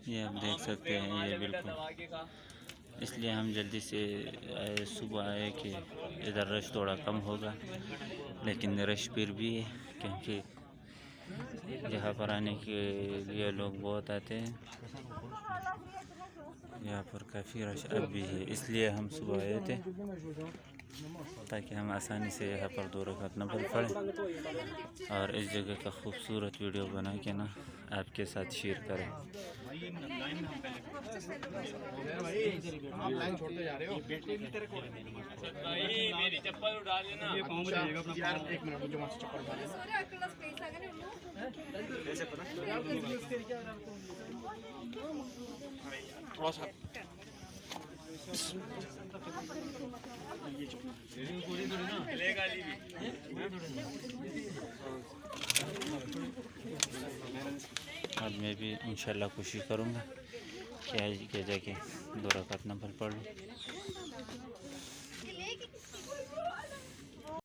ये आप देख सकते हैं, ये बिल्कुल इसलिए हम जल्दी से सुबह आए कि इधर रश थोड़ा कम होगा, लेकिन रश फिर भी है क्योंकि यहाँ पर आने के लिए लोग बहुत आते हैं। यहाँ पर काफ़ी रश अब भी है, इसलिए हम सुबह आए थे ताकि हम आसानी से यहाँ पर 2 रकात नफल पढ़ें और इस जगह का खूबसूरत वीडियो बना के ना आपके साथ शेयर करें। मेरी चप्पल उठा लेना। एक मिनट मुझे वहाँ से चप्पल उठा थोड़ा सा और मैं भी इंशाल्लाह कोशिश करूँगा कि आज के जाके 2 रकात नफल पढ़ लूँ।